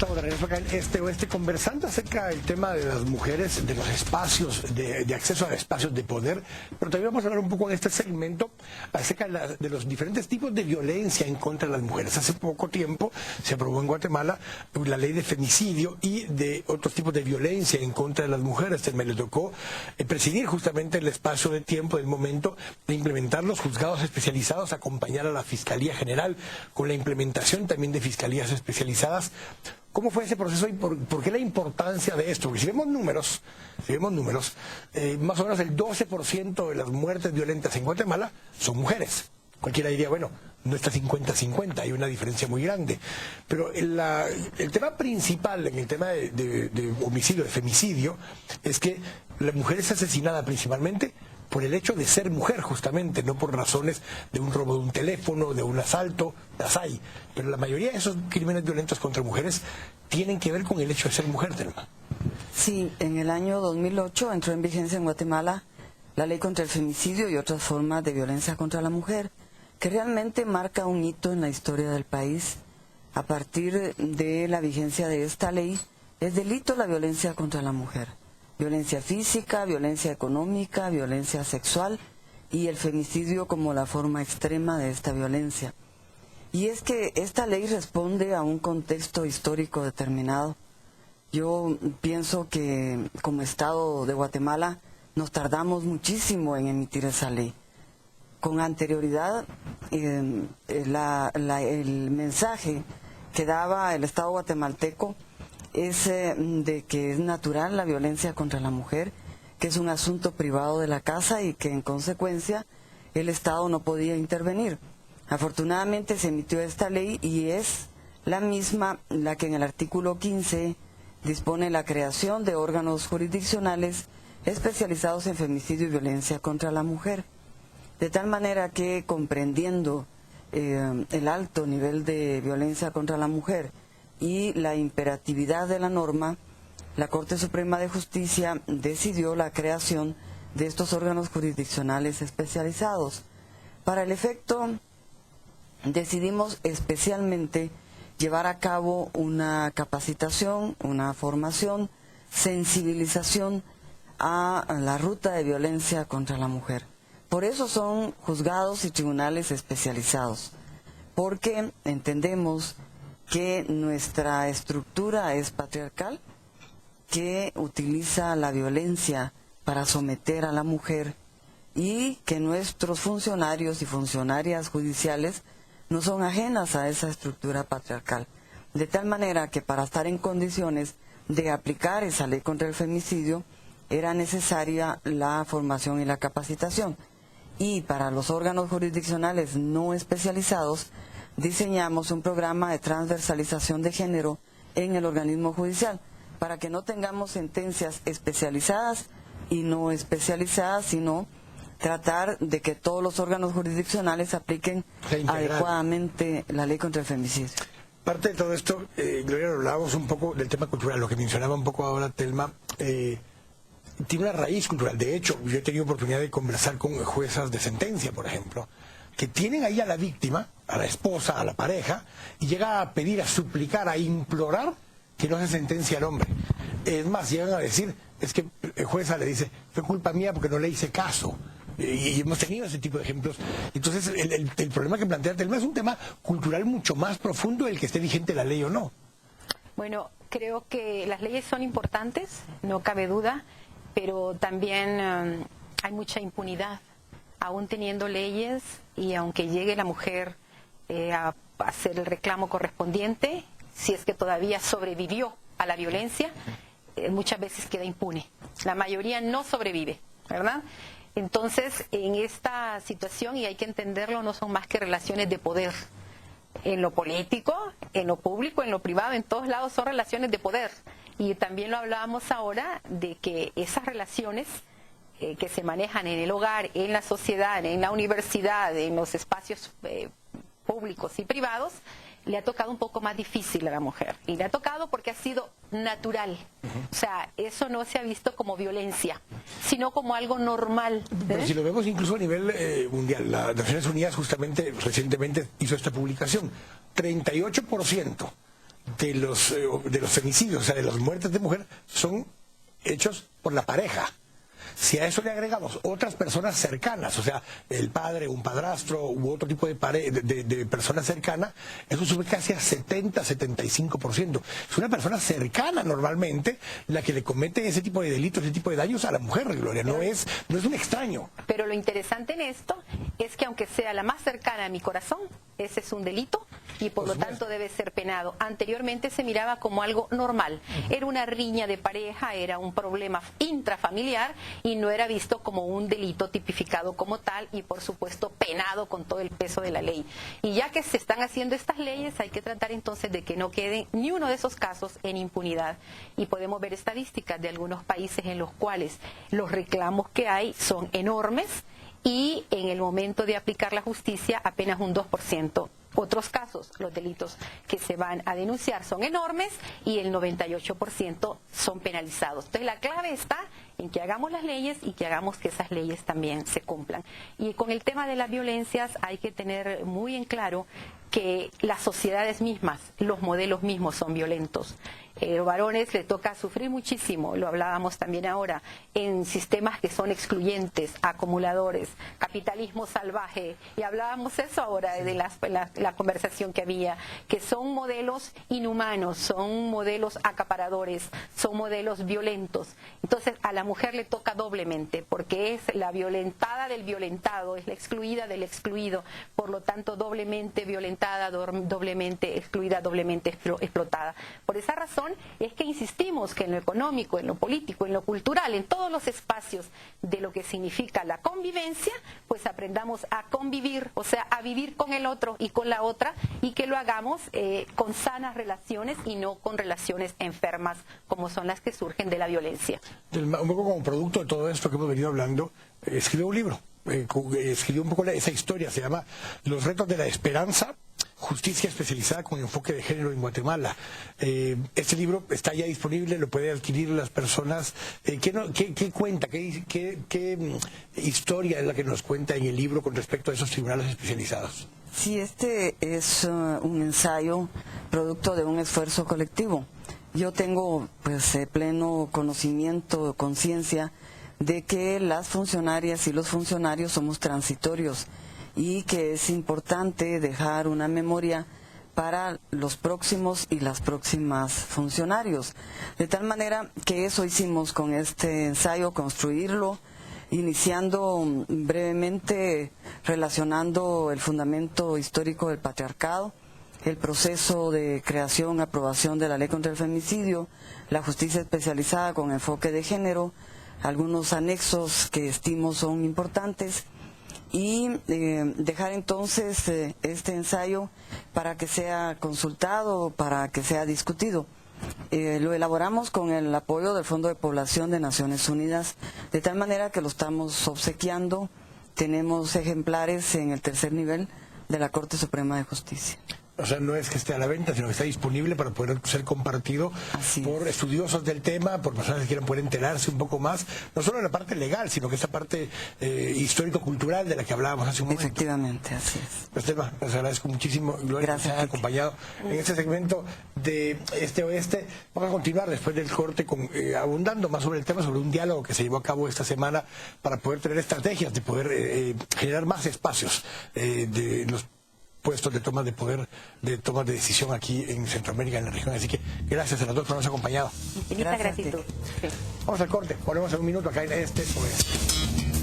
estamos de regreso acá en Este Oeste conversando acerca del tema de las mujeres, de los espacios, de acceso a espacios de poder, pero también vamos a hablar un poco en este segmento acerca de los diferentes tipos de violencia en contra de las mujeres. Hace poco tiempo se aprobó en Guatemala la ley de femicidio y de otros tipos de violencia en contra de las mujeres. Me le tocó presidir justamente el espacio de tiempo del momento de implementar los juzgados especializados, acompañar a la Fiscalía General con la implementación también de fiscalías especializadas. ¿Cómo fue ese proceso y por qué la importancia de esto? Porque si vemos números, más o menos el 12% de las muertes violentas en Guatemala son mujeres. Cualquiera diría, bueno, no está 50-50, hay una diferencia muy grande. Pero el tema principal en el tema de homicidio, de femicidio, es que la mujer es asesinada principalmente por el hecho de ser mujer, justamente, no por razones de un robo de un teléfono, de un asalto, las hay. Pero la mayoría de esos crímenes violentos contra mujeres tienen que ver con el hecho de ser mujer, Telma. Sí, en el año 2008 entró en vigencia en Guatemala la ley contra el femicidio y otras formas de violencia contra la mujer, que realmente marca un hito en la historia del país. A partir de la vigencia de esta ley, es delito la violencia contra la mujer. Violencia física, violencia económica, violencia sexual y el femicidio como la forma extrema de esta violencia. Y es que esta ley responde a un contexto histórico determinado. Yo pienso que como Estado de Guatemala nos tardamos muchísimo en emitir esa ley. Con anterioridad, el mensaje que daba el Estado guatemalteco es de que es natural la violencia contra la mujer, que es un asunto privado de la casa y que en consecuencia el Estado no podía intervenir. Afortunadamente se emitió esta ley y es la misma la que en el artículo 15 dispone la creación de órganos jurisdiccionales especializados en femicidio y violencia contra la mujer. De tal manera que comprendiendo el alto nivel de violencia contra la mujer y la imperatividad de la norma, la Corte Suprema de Justicia decidió la creación de estos órganos jurisdiccionales especializados. Para el efecto, decidimos especialmente llevar a cabo una capacitación, una formación, sensibilización a la ruta de violencia contra la mujer. Por eso son juzgados y tribunales especializados, porque entendemos que nuestra estructura es patriarcal, que utiliza la violencia para someter a la mujer y que nuestros funcionarios y funcionarias judiciales no son ajenas a esa estructura patriarcal. De tal manera que para estar en condiciones de aplicar esa ley contra el femicidio era necesaria la formación y la capacitación. Y para los órganos jurisdiccionales no especializados, diseñamos un programa de transversalización de género en el organismo judicial, para que no tengamos sentencias especializadas y no especializadas, sino tratar de que todos los órganos jurisdiccionales apliquen adecuadamente la ley contra el femicidio. Parte de todo esto, Gloria, hablábamos un poco del tema cultural, lo que mencionaba un poco ahora Telma, tiene una raíz cultural. De hecho, yo he tenido oportunidad de conversar con juezas de sentencia, por ejemplo, que tienen ahí a la víctima, a la esposa, a la pareja, y llega a pedir, a suplicar, a implorar que no se sentencie al hombre. Es más, llegan a decir, es que el jueza le dice, fue culpa mía porque no le hice caso. Y hemos tenido ese tipo de ejemplos. Entonces, el problema que plantea Telma es un tema cultural mucho más profundo del que esté vigente la ley o no. Bueno, creo que las leyes son importantes, no cabe duda, pero también hay mucha impunidad. Aún teniendo leyes y aunque llegue la mujer a hacer el reclamo correspondiente, si es que todavía sobrevivió a la violencia, muchas veces queda impune. La mayoría no sobrevive, ¿verdad? Entonces, en esta situación, y hay que entenderlo, no son más que relaciones de poder. En lo político, en lo público, en lo privado, en todos lados son relaciones de poder. Y también lo hablábamos ahora de que esas relaciones que se manejan en el hogar, en la sociedad, en la universidad, en los espacios públicos y privados, le ha tocado un poco más difícil a la mujer. Y le ha tocado porque ha sido natural. O sea, eso no se ha visto como violencia, sino como algo normal. Pero si lo vemos incluso a nivel mundial, las Naciones Unidas justamente recientemente hizo esta publicación. 38% de los femicidios, o sea, de las muertes de mujer, son hechos por la pareja. Si a eso le agregamos otras personas cercanas, o sea, el padre, un padrastro u otro tipo de persona cercana, eso sube casi a 70-75%. Es una persona cercana normalmente la que le comete ese tipo de delitos, ese tipo de daños a la mujer, Gloria, no es un extraño. Pero lo interesante en esto es que aunque sea la más cercana a mi corazón, ese es un delito y por lo tanto debe ser penado. Anteriormente se miraba como algo normal. Era una riña de pareja, era un problema intrafamiliar y no era visto como un delito tipificado como tal y por supuesto penado con todo el peso de la ley. Y ya que se están haciendo estas leyes, hay que tratar entonces de que no quede ni uno de esos casos en impunidad. Y podemos ver estadísticas de algunos países en los cuales los reclamos que hay son enormes y en el momento de aplicar la justicia apenas un 2%. Otros casos, los delitos que se van a denunciar son enormes y el 98% son penalizados. Entonces la clave está en que hagamos las leyes y que hagamos que esas leyes también se cumplan. Y con el tema de las violencias hay que tener muy en claro que las sociedades mismas, los modelos mismos son violentos. Los varones les toca sufrir muchísimo, lo hablábamos también ahora, en sistemas que son excluyentes, acumuladores, capitalismo salvaje, y hablábamos eso ahora de la conversación que había, que son modelos inhumanos, son modelos acaparadores, son modelos violentos. Entonces a la mujer le toca doblemente, porque es la violentada del violentado, es la excluida del excluido, por lo tanto doblemente violentada, doblemente excluida, doblemente explotada. Por esa razón es que insistimos que en lo económico, en lo político, en lo cultural, en todos los espacios de lo que significa la convivencia, pues aprendamos a convivir, o sea, a vivir con el otro y con la otra, y que lo hagamos con sanas relaciones y no con relaciones enfermas como son las que surgen de la violencia. Un poco como producto de todo esto que hemos venido hablando, escribió un libro, escribió un poco esa historia, se llama Los retos de la esperanza, justicia especializada con enfoque de género en Guatemala. Este libro está ya disponible, lo pueden adquirir las personas. ¿Qué cuenta? ¿Qué historia es la que nos cuenta en el libro con respecto a esos tribunales especializados? Sí, este es un ensayo producto de un esfuerzo colectivo. Yo tengo pues pleno conocimiento, conciencia de que las funcionarias y los funcionarios somos transitorios y que es importante dejar una memoria para los próximos y las próximas funcionarios. De tal manera que eso hicimos con este ensayo, construirlo, iniciando brevemente relacionando el fundamento histórico del patriarcado, el proceso de creación, aprobación de la ley contra el femicidio, la justicia especializada con enfoque de género, algunos anexos que estimo son importantes, y dejar entonces este ensayo para que sea consultado, para que sea discutido. Lo elaboramos con el apoyo del Fondo de Población de Naciones Unidas, de tal manera que lo estamos obsequiando. Tenemos ejemplares en el tercer nivel de la Corte Suprema de Justicia. O sea, no es que esté a la venta, sino que está disponible para poder ser compartido por estudiosos del tema, por personas que quieran poder enterarse un poco más, no solo de la parte legal, sino que esa parte histórico-cultural de la que hablábamos hace un momento. Efectivamente, así es. Esteban, les agradezco muchísimo, Gloria, gracias, que nos haya acompañado en este segmento de Este Oeste. Vamos a continuar después del corte abundando más sobre el tema, sobre un diálogo que se llevó a cabo esta semana para poder tener estrategias, de poder generar más espacios de los puestos de toma de poder, de toma de decisión aquí en Centroamérica, en la región. Así que gracias a las dos por habernos acompañado. Infinita gratitud. Sí. Vamos al corte, ponemos en un minuto acá en Este Oeste.